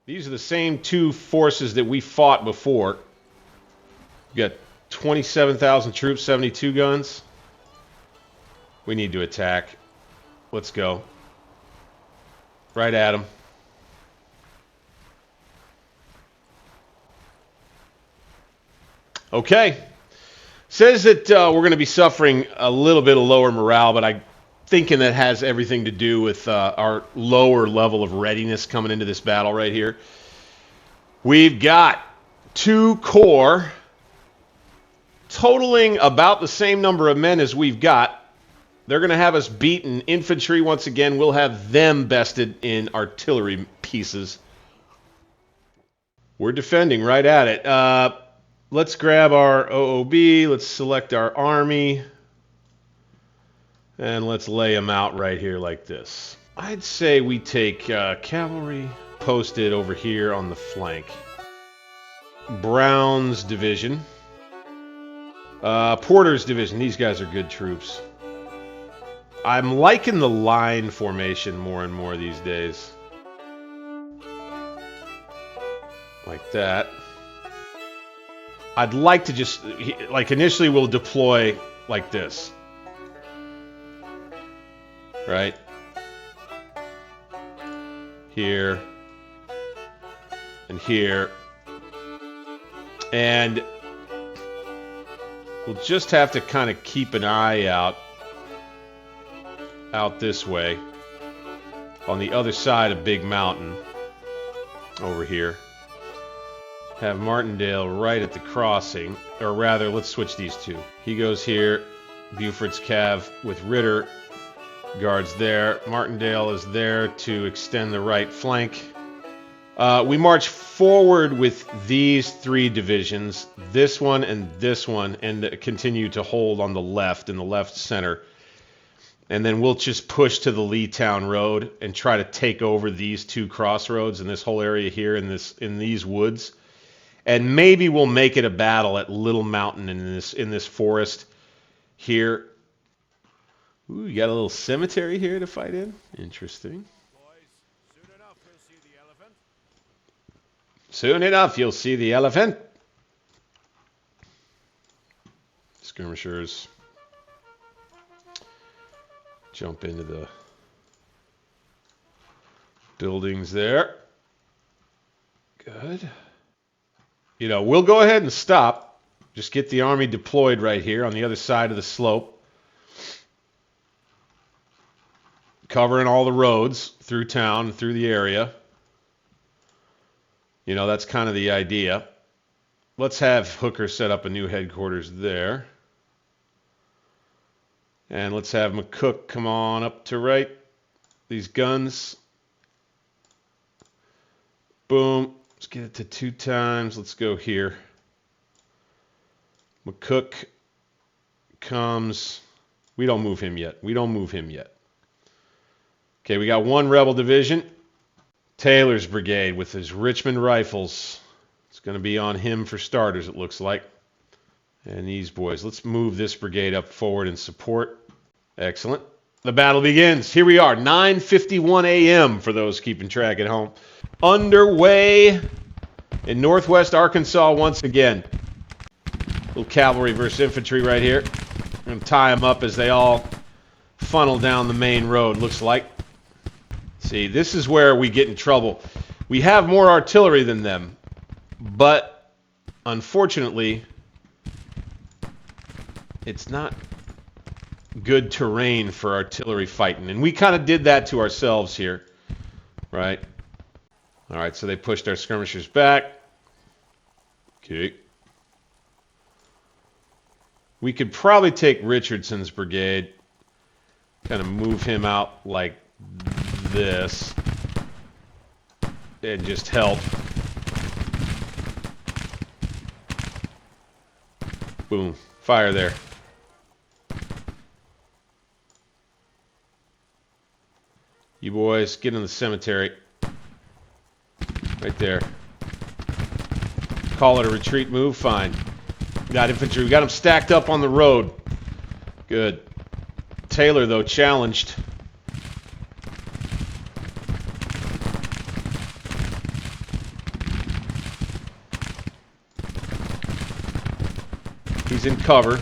These are the same two forces that we fought before. We got 27,000 troops, 72 guns. We need to attack. Let's go. Right at them. Okay. Says that we're going to be suffering a little bit of lower morale, but I'm thinking that has everything to do with our lower level of readiness coming into this battle right here. We've got 2 corps totaling about the same number of men as we've got. They're going to have us beaten. Infantry, once again, we'll have them bested in artillery pieces. We're defending right at it. Let's grab our OOB. Let's select our army. And let's lay them out right here like this. I'd say we take cavalry posted over here on the flank. Brown's division. Porter's division. These guys are good troops. I'm liking the line formation more and more these days. Like that. I'd like to just, like initially we'll deploy like this. Right? Here. And here. And we'll just have to kind of keep an eye out this way on the other side of Big Mountain over here. Have Martindale right at the crossing, or rather, let's switch these two. He goes here. Buford's cav with Ritter guards there. Martindale is there to extend the right flank. We march forward with these 3 divisions, this one, and continue to hold on the left, in the left center. And then we'll just push to the Leetown road and try to take over these 2 crossroads in this whole area here in these woods. And maybe we'll make it a battle at Little Mountain in this forest here. Ooh, you got a little cemetery here to fight in? Interesting. Soon enough, you'll see the elephant. Skirmishers. Jump into the buildings there. Good. You know, we'll go ahead and stop. Just get the army deployed right here on the other side of the slope. Covering all the roads through town and through the area. You know, that's kind of the idea. Let's have Hooker set up a new headquarters there. And let's have McCook come on up to right. These guns. Boom. Let's get it to 2 times. Let's go here. McCook comes. We don't move him yet. Okay, we got 1 rebel division. Taylor's brigade with his Richmond rifles. It's going to be on him for starters, it looks like. And these boys. Let's move this brigade up forward in support. Excellent. The battle begins. Here we are, 9:51 a.m. for those keeping track at home. Underway in northwest Arkansas once again. Little cavalry versus infantry right here. I'm going to tie them up as they all funnel down the main road, looks like. See, this is where we get in trouble. We have more artillery than them, but unfortunately, it's not good terrain for artillery fighting. And we kind of did that to ourselves here, right? All right, so they pushed our skirmishers back. Okay. We could probably take Richardson's brigade, kind of move him out like this, and just help. Boom. Fire there. You boys, get in the cemetery. Right there. Call it a retreat move? Fine. We got infantry. We got them stacked up on the road. Good. Taylor, though, challenged. He's in cover.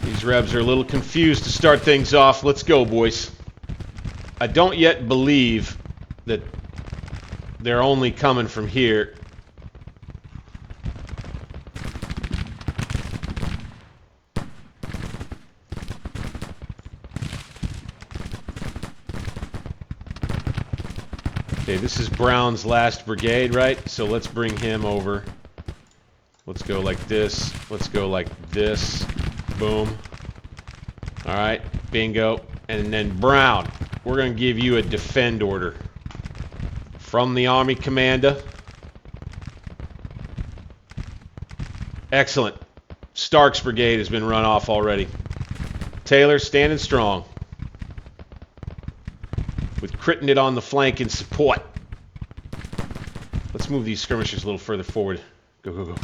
These Rebs are a little confused to start things off. Let's go, boys. I don't yet believe that they're only coming from here. Okay, this is Brown's last brigade, right? So let's bring him over. Let's go like this. Let's go like this. Boom. Alright, bingo. And then Brown, we're going to give you a defend order from the Army Commander. Excellent. Stark's brigade has been run off already. Taylor standing strong. With critting it on the flank in support. Let's move these skirmishers a little further forward. Go, go, go.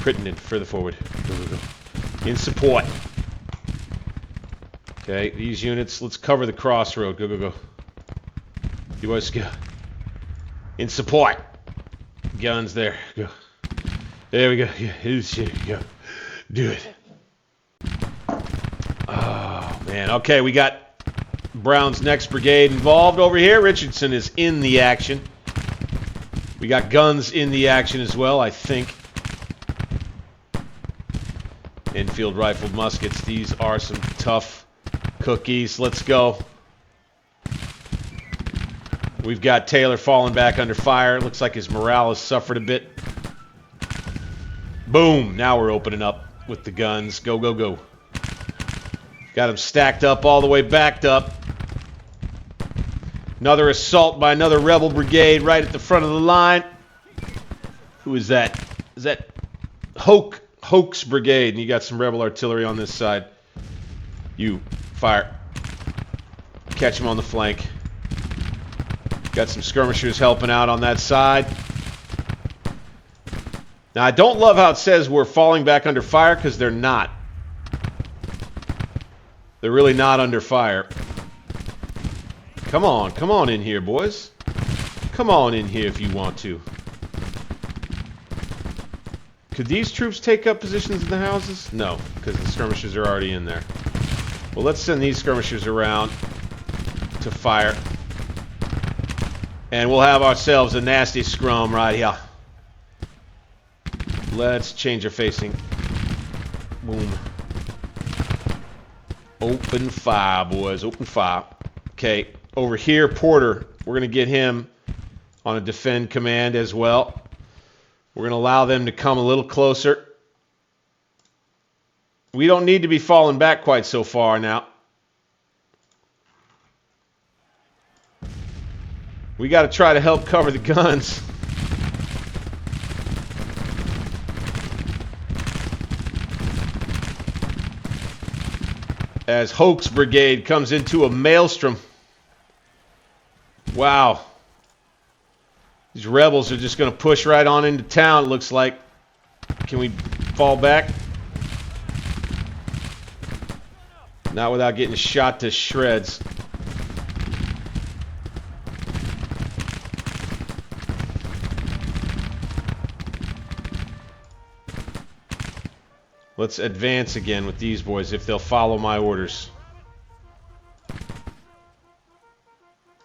Critting it further forward. Go, go, go. In support. Okay, these units, let's cover the crossroad. Go, go, go. You boys go. In support. Guns there. Go. There we go. Yeah, go. Do it. Oh, man. Okay, we got Brown's next brigade involved over here. Richardson is in the action. We got guns in the action as well, I think. Enfield rifled muskets. These are some tough cookies. Let's go. We've got Taylor falling back under fire. Looks like his morale has suffered a bit. Boom. Now we're opening up with the guns. Go, go, go. Got him stacked up all the way backed up. Another assault by another rebel brigade right at the front of the line. Who is that? Is that Hoke's brigade? And you got some rebel artillery on this side. You fire. Catch him on the flank. Got some skirmishers helping out on that side. Now, I don't love how it says we're falling back under fire, because they're not. They're really not under fire. Come on in here, boys. Come on in here if you want to. Could these troops take up positions in the houses? No, because the skirmishers are already in there. Well, let's send these skirmishers around to fire. And we'll have ourselves a nasty scrum right here. Let's change our facing. Boom. Open fire, boys. Open fire. Okay, over here, Porter. We're going to get him on a defend command as well. We're going to allow them to come a little closer. We don't need to be falling back quite so far now. We got to try to help cover the guns. As Hoke's brigade comes into a maelstrom. Wow. These rebels are just going to push right on into town, it looks like. Can we fall back? Not without getting shot to shreds. Let's advance again with these boys if they'll follow my orders.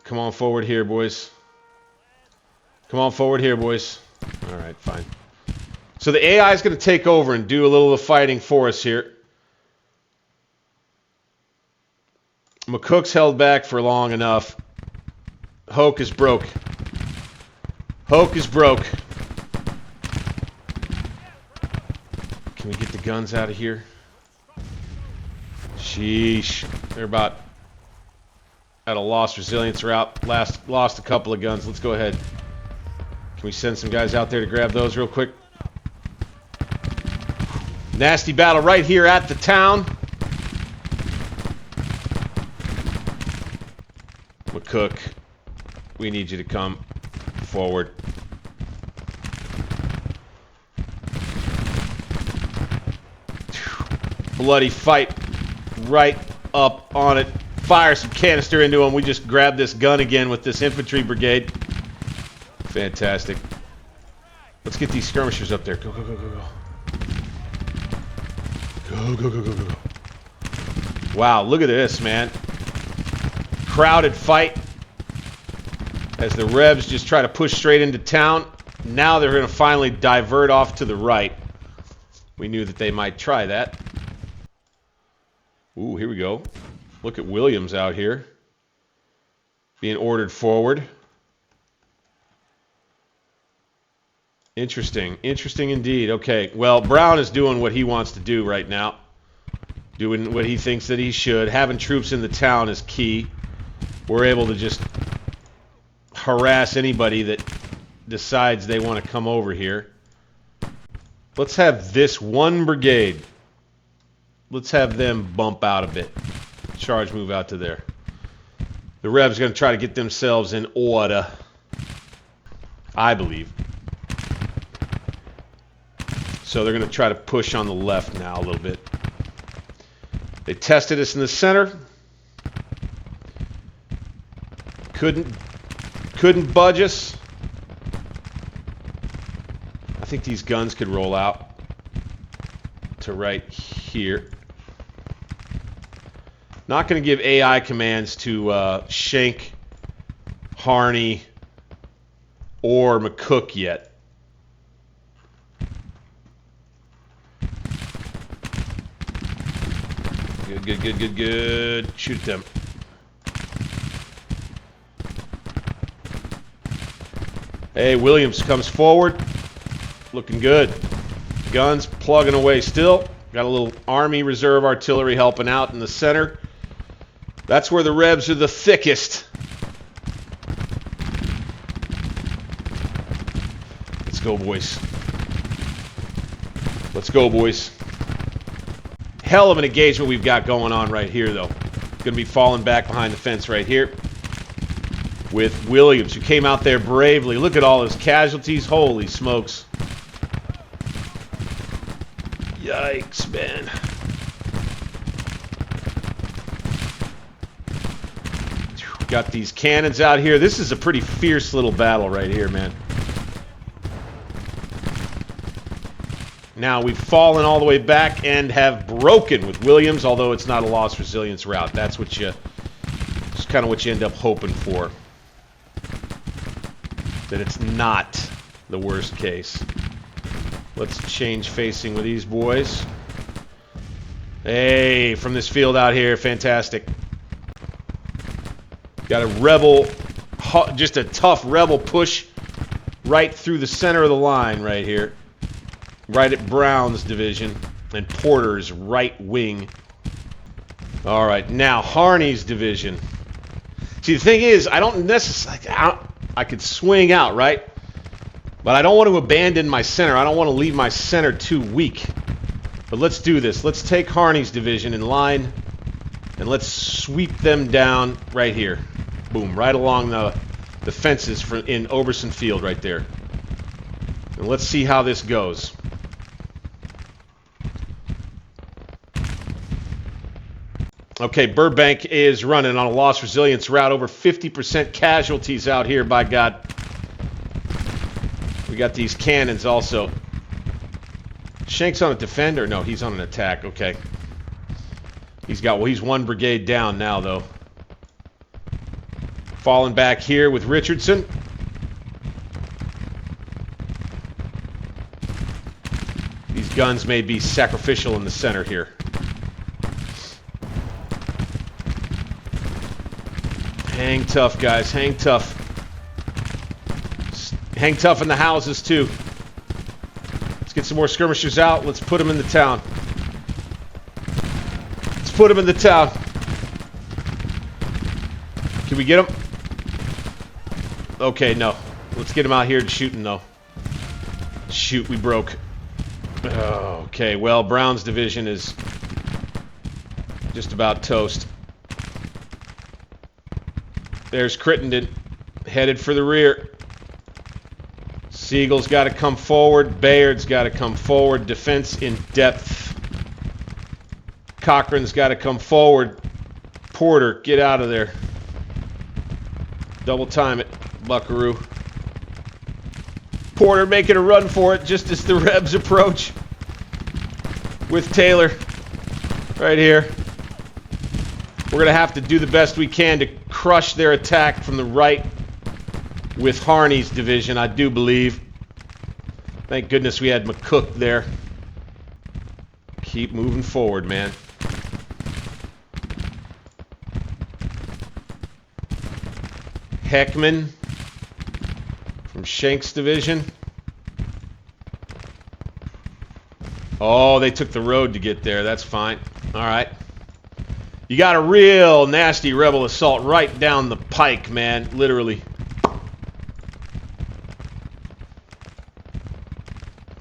Come on forward here, boys. Come on forward here, boys. All right, fine. So the AI is going to take over and do a little of the fighting for us here. McCook's held back for long enough. Hoke is broke. Hoke is broke. Can we get the guns out of here? Sheesh. They're about at a lost resilience route. Lost a couple of guns. Let's go ahead. Can we send some guys out there to grab those real quick? Nasty battle right here at the town. McCook, we need you to come forward. Bloody fight right up on it. Fire some canister into him. We just grabbed this gun again with this infantry brigade. Fantastic. Let's get these skirmishers up there. Go, go, go, go, go. Go, go, go, go, go, go. Wow, look at this, man. Crowded fight as the Rebs just try to push straight into town. Now they're going to finally divert off to the right. We knew that they might try that. Ooh, here we go. Look at Williams out here being ordered forward. Interesting. Interesting indeed. Okay, well, Brown is doing what he wants to do right now. Doing what he thinks that he should. Having troops in the town is key. We're able to just harass anybody that decides they want to come over here. Let's have this one brigade. Let's have them bump out a bit. Charge move out to there. The Rebs going to try to get themselves in order, I believe. So they're going to try to push on the left now a little bit. They tested us in the center. Couldn't budge us. I think these guns could roll out to right here. Not going to give AI commands to Schenck, Harney, or McCook yet. Good, good, good, good, good. Shoot them. Hey, Williams comes forward. Looking good. Guns plugging away still. Got a little Army Reserve artillery helping out in the center. That's where the Rebs are the thickest. Let's go, boys. Let's go, boys. Hell of an engagement we've got going on right here, though. Going to be falling back behind the fence right here with Williams, who came out there bravely. Look at all his casualties. Holy smokes. Yikes, man. Got these cannons out here. This is a pretty fierce little battle right here, man. Now we've fallen all the way back and have broken with Williams, although it's not a lost resilience route. That's what you, it's kind of what you end up hoping for. That it's not the worst case. Let's change facing with these boys. Hey, from this field out here, fantastic. Got a rebel, just a tough rebel push right through the center of the line right here. Right at Brown's division and Porter's right wing. All right, now Harney's division. See, the thing is, I don't necessarily, I could swing out, right? But I don't want to abandon my center. I don't want to leave my center too weak. But let's do this. Let's take Harney's division in line and let's sweep them down right here. Boom, right along the fences in Oberson Field right there. And let's see how this goes. Okay, Burbank is running on a lost resilience route. Over 50% casualties out here, by God. We got these cannons also. Schenck's on a defender? No, he's on an attack. Okay. He's one brigade down now, though. Falling back here with Richardson. These guns may be sacrificial in the center here. Hang tough, guys. Hang tough. Hang tough in the houses, too. Let's get some more skirmishers out. Let's put them in the town. Let's put them in the town. Can we get them? Okay, no. Let's get them out here and shooting, though. Shoot, we broke. Oh, okay, well, Brown's division is just about toast. There's Crittenden, headed for the rear. Siegel's got to come forward. Bayard's got to come forward. Defense in depth. Cochran's got to come forward. Porter, get out of there. Double time it, Buckaroo. Porter making a run for it just as the Rebs approach. With Taylor right here. We're going to have to do the best we can to crush their attack from the right with Harney's division, I do believe. Thank goodness we had McCook there. Keep moving forward, man. Heckman from Shank's division. Oh, they took the road to get there. That's fine. All right. You got a real nasty rebel assault right down the pike, man. Literally.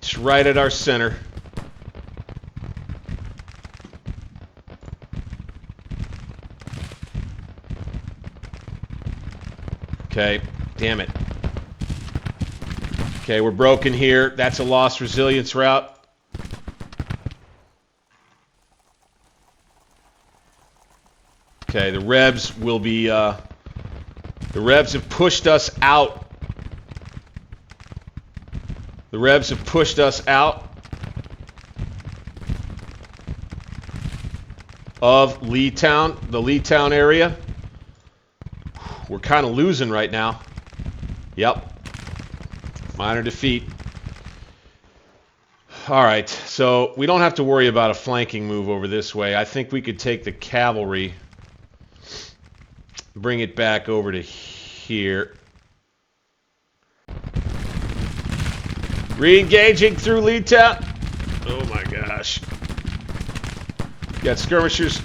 Just right at our center. Okay. Damn it. Okay, we're broken here. That's a lost resilience route. Okay, the Rebs will be, the Rebs have pushed us out. The Rebs have pushed us out of Leetown, the Leetown area. We're kind of losing right now. Yep. Minor defeat. All right, so we don't have to worry about a flanking move over this way. I think we could take the cavalry, bring it back over to here. Re-engaging through Leetown. Oh my gosh. Got skirmishers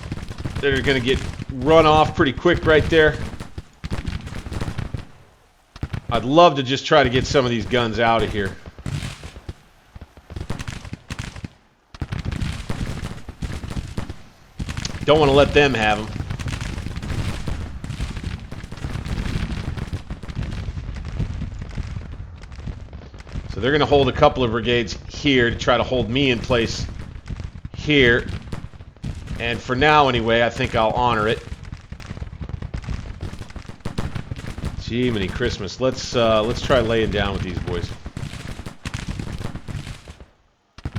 that are going to get run off pretty quick right there. I'd love to just try to get some of these guns out of here. Don't want to let them have them. So they're going to hold a couple of brigades here to try to hold me in place here. And for now, anyway, I think I'll honor it. Gee, many Christmas. Let's try laying down with these boys.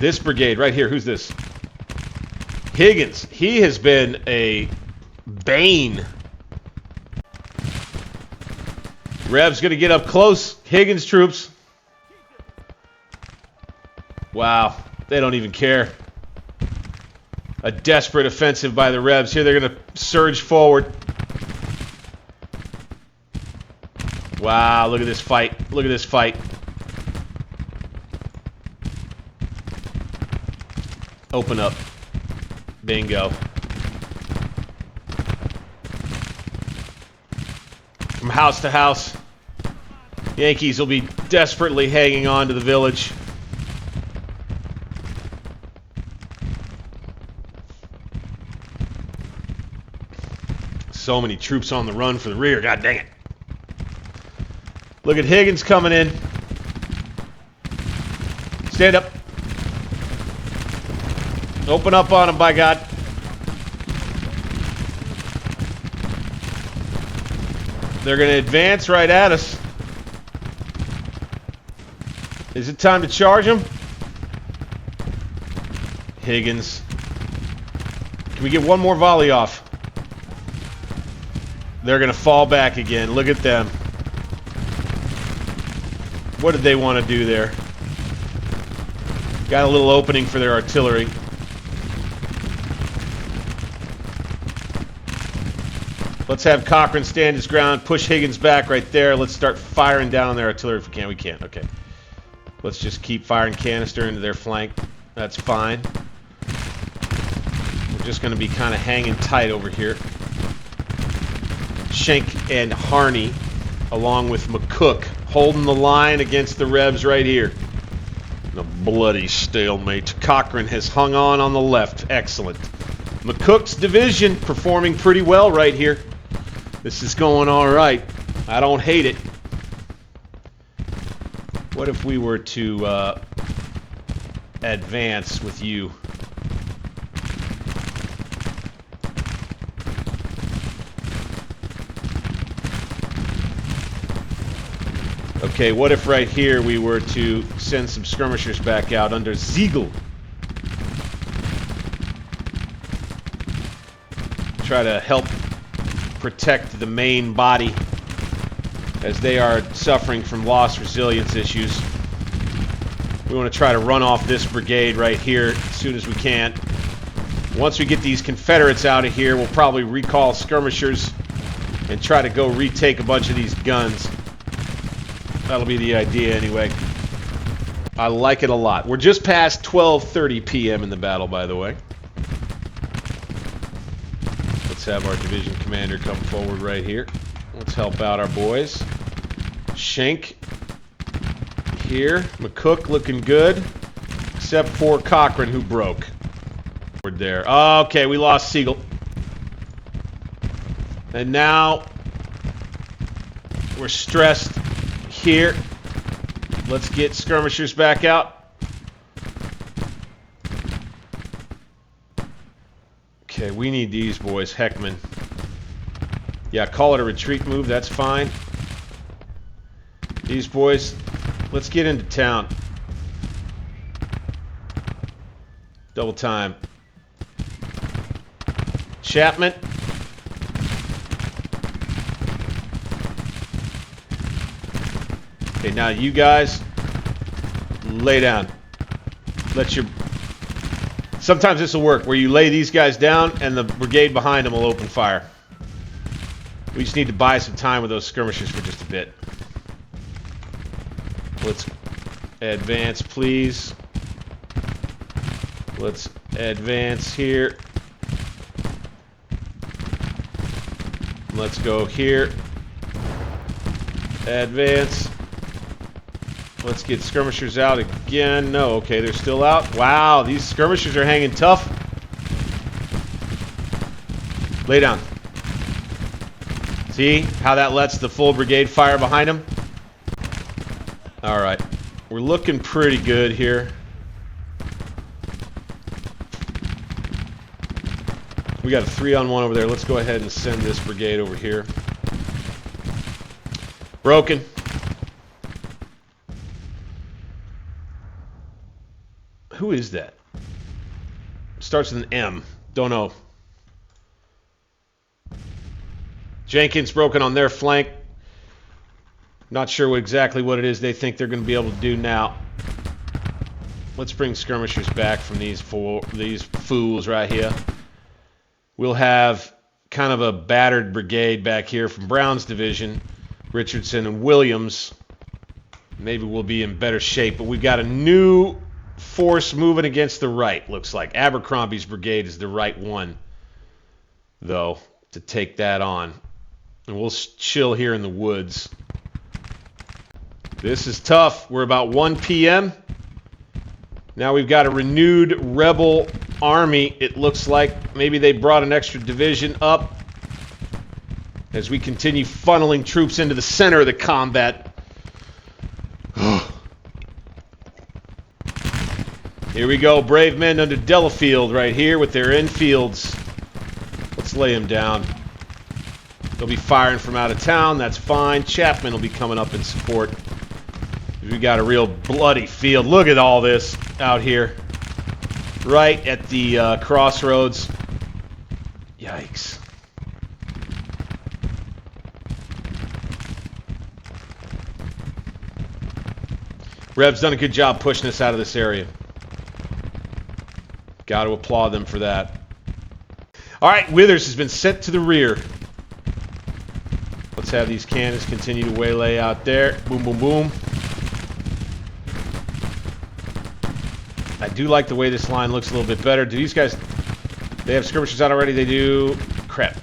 This brigade right here. Who's this? Higgins. He has been a bane. Rev's going to get up close. Higgins troops. Wow. They don't even care. A desperate offensive by the Revs. Here they're going to surge forward. Wow, look at this fight. Look at this fight. Open up. Bingo. From house to house, Yankees will be desperately hanging on to the village. So many troops on the run for the rear. God dang it. Look at Higgins coming in. Stand up. Open up on him, by God. They're going to advance right at us. Is it time to charge them? Higgins. Can we get one more volley off? They're going to fall back again. Look at them. What did they want to do there? Got a little opening for their artillery. Let's have Cochran stand his ground, push Higgins back right there. Let's start firing down their artillery if we can. We can't. Okay. Let's just keep firing canister into their flank. That's fine. We're just going to be kind of hanging tight over here. Schenck and Harney, along with McCook, holding the line against the Rebs right here. A bloody stalemate. Cochran has hung on the left. Excellent. McCook's division performing pretty well right here. This is going all right. I don't hate it. What if we were to advance with you? Okay, what if right here we were to send some skirmishers back out under Ziegel? Try to help protect the main body as they are suffering from lost resilience issues. We want to try to run off this brigade right here as soon as we can. Once we get these Confederates out of here, we'll probably recall skirmishers and try to go retake a bunch of these guns. That'll be the idea anyway. I like it a lot. We're just past 12:30 p.m. in the battle, by the way. Let's have our division commander come forward right here. Let's help out our boys. Schenk here. McCook looking good, except for Cochran, who broke. There. Okay, we lost Siegel. And now we're stressed here. Let's get skirmishers back out. Okay, we need these boys. Heckman. Yeah, call it a retreat move. That's fine. These boys, let's get into town. Double time. Chapman. Okay, now you guys lay down. Let your... Sometimes this will work, where you lay these guys down and the brigade behind them will open fire. We just need to buy some time with those skirmishers for just a bit. Let's advance, please. Let's advance here. Let's go here. Advance. Let's get skirmishers out again. No, okay, they're still out. Wow, these skirmishers are hanging tough. Lay down. See how that lets the full brigade fire behind them? Alright. We're looking pretty good here. We got a 3-on-1 over there. Let's go ahead and send this brigade over here. Broken. Who is that? Starts with an M. Don't know. Jenkins broken on their flank. Not sure exactly what it is they think they're going to be able to do now. Let's bring skirmishers back from these fools right here. We'll have kind of a battered brigade back here from Brown's division. Richardson and Williams. Maybe we'll be in better shape, but we've got a new force moving against the right, looks like. Abercrombie's brigade is the right one, though, to take that on. And we'll chill here in the woods. This is tough. We're about 1 p.m. Now we've got a renewed rebel army. It looks like maybe they brought an extra division up as we continue funneling troops into the center of the combat. Here we go. Brave men under Delafield right here with their Enfields. Let's lay them down. They'll be firing from out of town. That's fine. Chapman will be coming up in support. We got a real bloody field. Look at all this out here. Right at the crossroads. Yikes. Reb's done a good job pushing us out of this area. Got to applaud them for that. All right, Withers has been sent to the rear. Let's have these cannons continue to waylay out there. Boom, boom, boom. I do like the way this line looks a little bit better. Do these guys... They have skirmishers out already? They do. Crap.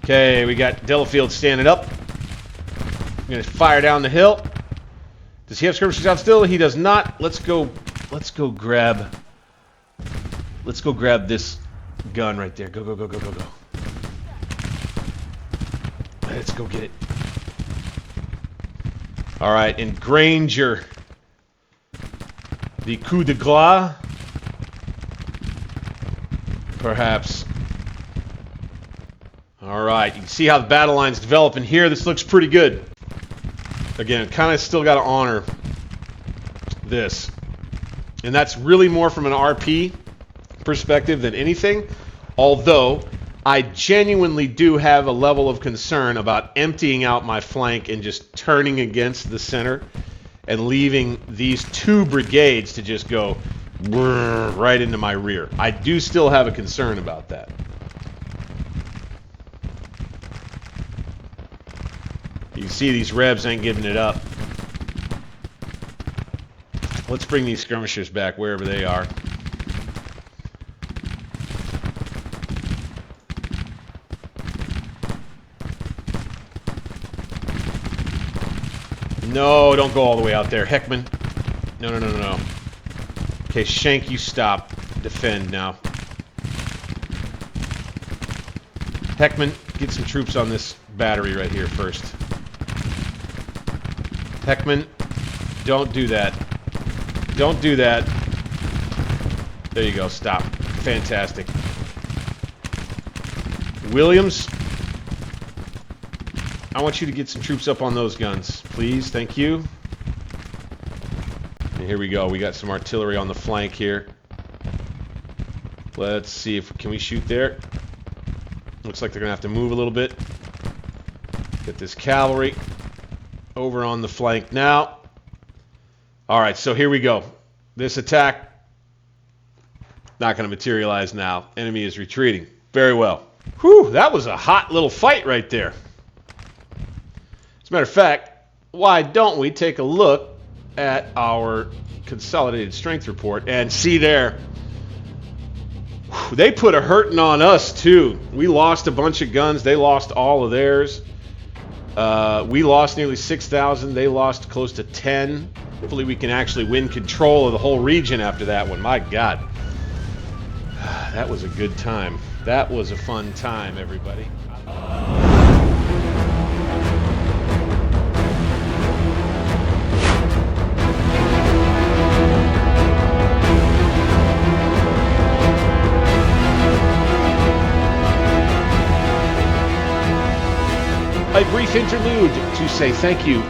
Okay, we got Delafield standing up. I'm going to fire down the hill. Does he have skirmishers out still? He does not. Let's go grab this gun right there. Go, go, go, go, go, go. Let's go get it. All right, and Granger. The coup de grace. Perhaps. All right, you can see how the battle line's developing here. This looks pretty good. Again, kind of still got to honor this. And that's really more from an RP perspective than anything. Although, I genuinely do have a level of concern about emptying out my flank and just turning against the center and leaving these 2 brigades to just go right into my rear. I do still have a concern about that. You can see these Rebs ain't giving it up. Let's bring these skirmishers back wherever they are. No, don't go all the way out there. Heckman. No, no, no, no, no. Okay, Shank, you stop. Defend now. Heckman, get some troops on this battery right here first. Heckman, don't do that. Don't do that. There you go, stop. Fantastic. Williams, I want you to get some troops up on those guns, please. Thank you. And here we go. We got some artillery on the flank here. Let's see if can we shoot there. Looks like they're gonna have to move a little bit. Get this cavalry over on the flank now. All right, so here we go. This attack not going to materialize now. Enemy is retreating. Very well. Whew, that was a hot little fight right there. As a matter of fact, why don't we take a look at our consolidated strength report and see there. Whew, they put a hurting on us too. We lost a bunch of guns. They lost all of theirs. We lost nearly 6,000. They lost close to 10. Hopefully we can actually win control of the whole region after that one. My God. That was a good time. That was a fun time, everybody. A brief interlude to say thank you,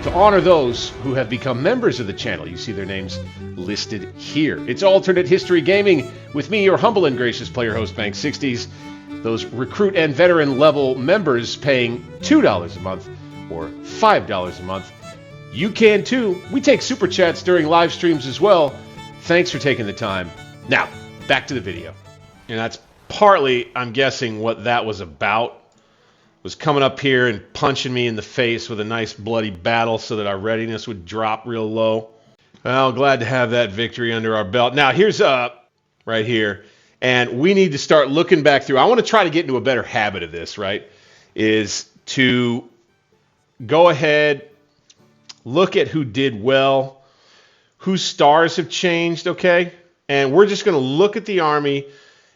to honor those who have become members of the channel. You see their names listed here. It's Alternate History Gaming with me, your humble and gracious player host, Bank 60s. Those recruit and veteran level members paying $2 a month or $5 a month. You can too. We take super chats during live streams as well. Thanks for taking the time. Now, back to the video. And that's partly, I'm guessing, what that was about. Was coming up here and punching me in the face with a nice bloody battle so that our readiness would drop real low. Well, glad to have that victory under our belt. Now, here's right here, and we need to start looking back through. I want to try to get into a better habit of this, right, is to go ahead, look at who did well, whose stars have changed, okay? And we're just going to look at the Army,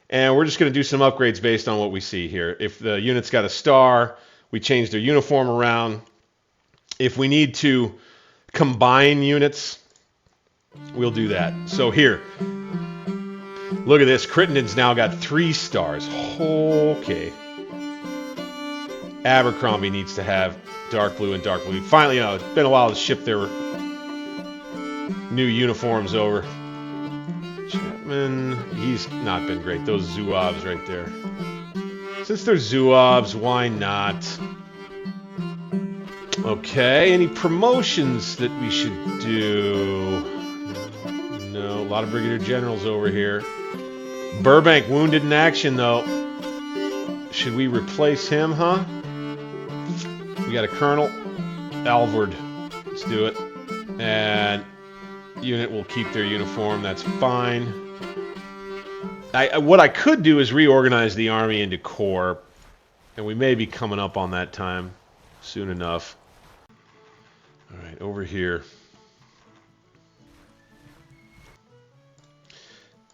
and we're just going to do some upgrades based on what we see here. If the unit's got a star, we change their uniform around. If we need to combine units, we'll do that. So here, look at this. Crittenden's now got 3 stars. Okay. Abercrombie needs to have dark blue and dark blue. Finally, you know, it's been a while to ship their new uniforms over. Chapman, he's not been great. Those Zouaves right there. Since they're Zouaves, why not? Okay, any promotions that we should do? No, a lot of Brigadier Generals over here. Burbank, wounded in action, though. Should we replace him, huh? We got a Colonel. Alvord. Let's do it. And unit will keep their uniform. That's fine. What I could do is reorganize the Army into corps. And we may be coming up on that time soon enough. All right, over here.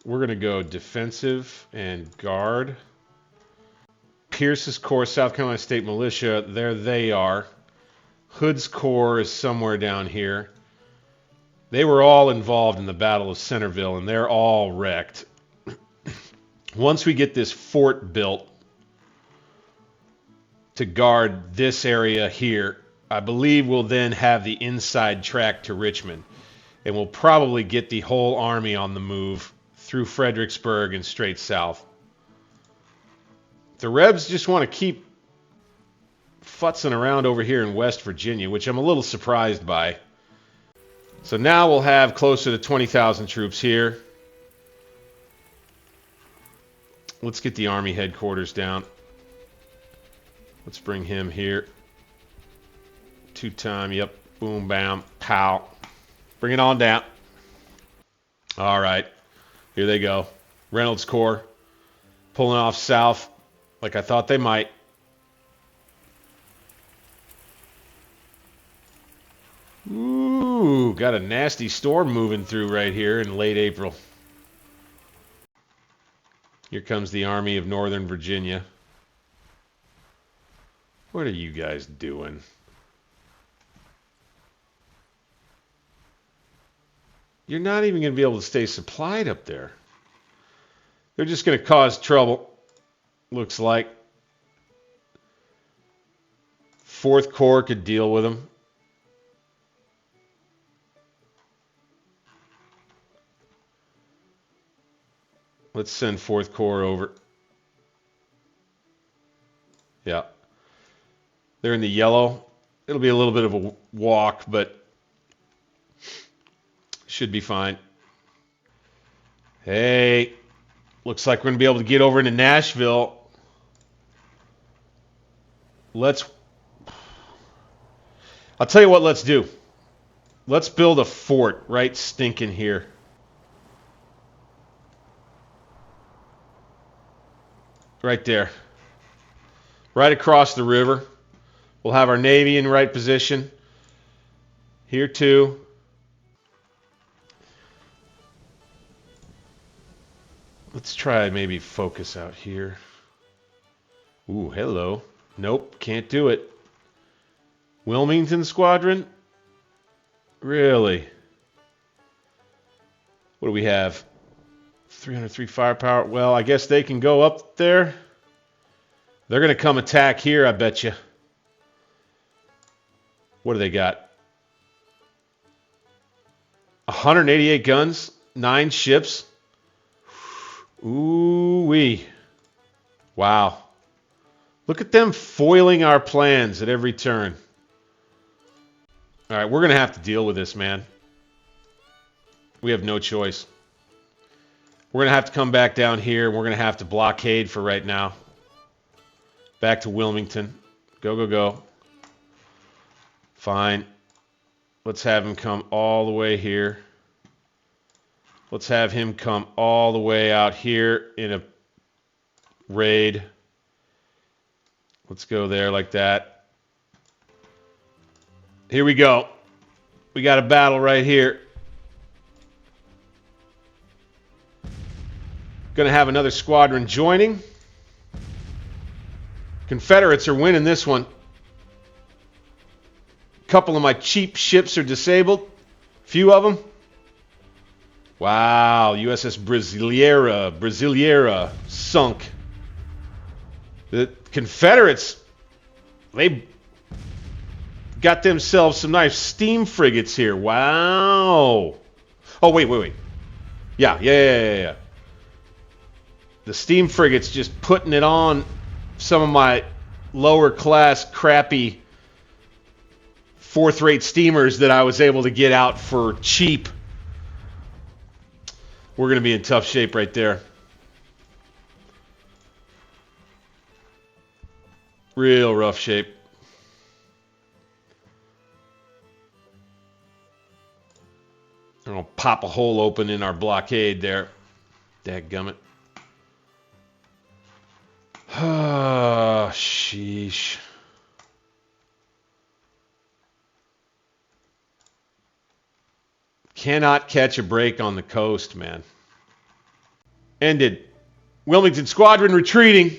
We're going to go defensive and guard. Pierce's Corps, South Carolina State Militia, there they are. Hood's Corps is somewhere down here. They were all involved in the Battle of Centerville, and they're all wrecked. Once we get this fort built to guard this area here, I believe we'll then have the inside track to Richmond. And we'll probably get the whole army on the move through Fredericksburg and straight south. The Rebs just want to keep futzing around over here in West Virginia, which I'm a little surprised by. So now we'll have closer to 20,000 troops here. Let's get the Army headquarters down. Let's bring him here. 2-time, yep. Boom, bam, pow. Bring it on down. All right. Here they go. Reynolds Corps pulling off south like I thought they might. Ooh, got a nasty storm moving through right here in late April. Here comes the Army of Northern Virginia. What are you guys doing? You're not even going to be able to stay supplied up there. They're just going to cause trouble, looks like. 4th Corps could deal with them. Let's send 4th Corps over. Yeah. They're in the yellow. It'll be a little bit of a walk, but should be fine. Hey, looks like we're going to be able to get over into Nashville. I'll tell you what let's do. Let's build a fort right stinking here. Right there. Right across the river. We'll have our Navy in right position. Here too. Let's try maybe focus out here. Ooh, hello. Nope, can't do it. Wilmington Squadron? Really? What do we have? 303 firepower. Well, I guess they can go up there. They're going to come attack here, I bet you. What do they got? 188 guns, 9 ships. Ooh-wee. Wow. Look at them foiling our plans at every turn. All right, we're going to have to deal with this, man. We have no choice. We're going to have to come back down here. We're going to have to blockade for right now. Back to Wilmington. Go, go, go. Fine. Let's have him come all the way here. Let's have him come all the way out here in a raid. Let's go there like that. Here we go. We got a battle right here. Going to have another squadron joining. Confederates are winning this one. A couple of my cheap ships are disabled. Few of them. Wow, USS Brasileira sunk. The Confederates, they got themselves some nice steam frigates here. Wow. Oh, wait. Yeah. The steam frigates just putting it on some of my lower class crappy 4th-rate steamers that I was able to get out for cheap. We're going to be in tough shape right there. Real rough shape. I'm going to pop a hole open in our blockade there. Dadgummit. Ah, sheesh. Cannot catch a break on the coast, man. Ended. Wilmington Squadron retreating.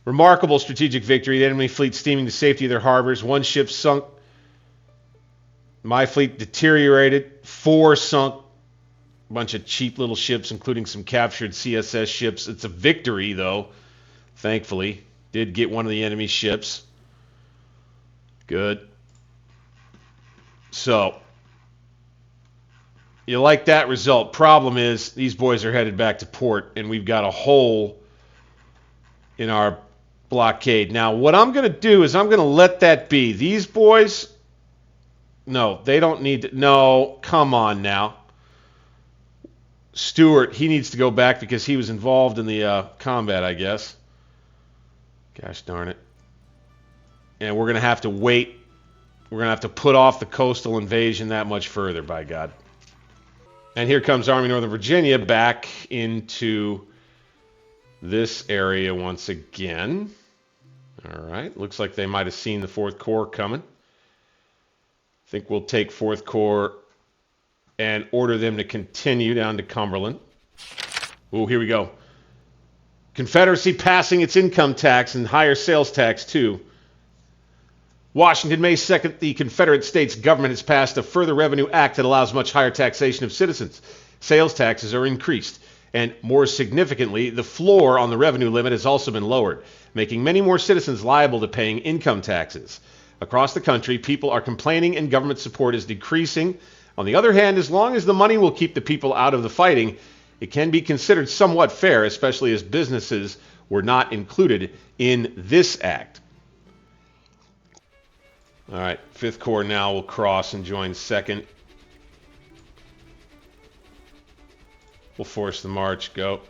Remarkable strategic victory. The enemy fleet steaming to safety of their harbors. 1 ship sunk. My fleet deteriorated. 4 sunk. A bunch of cheap little ships, including some captured CSS ships. It's a victory, though. Thankfully. Did get one of the enemy ships. Good. So, you like that result. Problem is, these boys are headed back to port, and we've got a hole in our blockade. Now, what I'm going to do is I'm going to let that be. These boys, no, they don't need to. No, come on now. Stewart, he needs to go back because he was involved in the combat, I guess. Gosh darn it. And we're going to have to wait. We're going to have to put off the coastal invasion that much further, by God. And here comes Army Northern Virginia back into this area once again. All right. Looks like they might have seen the 4th Corps coming. I think we'll take 4th Corps and order them to continue down to Cumberland. Oh, here we go. Confederacy passing its income tax and higher sales tax, too. Washington, May 2nd, the Confederate States government has passed a further revenue act that allows much higher taxation of citizens. Sales taxes are increased. And more significantly, the floor on the revenue limit has also been lowered, making many more citizens liable to paying income taxes. Across the country, people are complaining and government support is decreasing. On the other hand, as long as the money will keep the people out of the fighting, it can be considered somewhat fair, especially as businesses were not included in this act. All right, 5th Corps now will cross and join 2nd. We'll force the march. Go.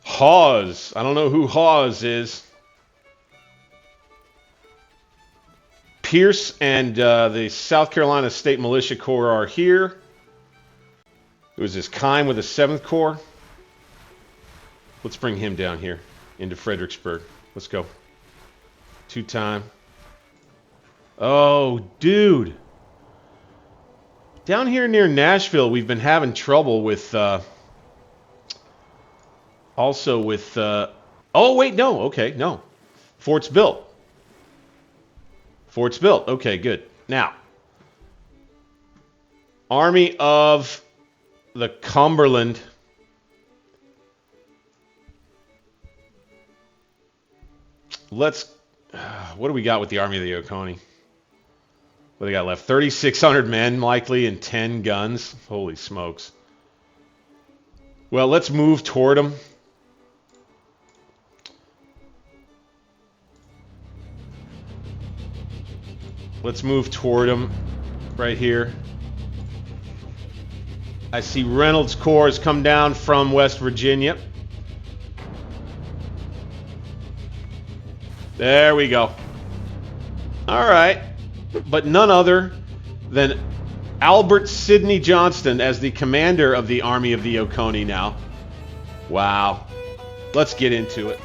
Hawes. I don't know who Hawes is. Pierce and the South Carolina State Militia Corps are here. It was this Kime with the 7th Corps. Let's bring him down here into Fredericksburg. Let's go. 2-time. Oh, dude. Down here near Nashville, we've been having trouble with... also with... oh, wait, no. Okay, no. Fort's built. Fort's built. Okay, good. Now, Army of the Cumberland. Let's... what do we got with the Army of the Oconee? What do they got left? 3,600 men, likely, and 10 guns. Holy smokes. Well, let's move toward them. Let's move toward them right here. I see Reynolds Corps has come down from West Virginia. There we go. All right. But none other than Albert Sidney Johnston as the commander of the Army of the Oconee now. Wow. Let's get into it.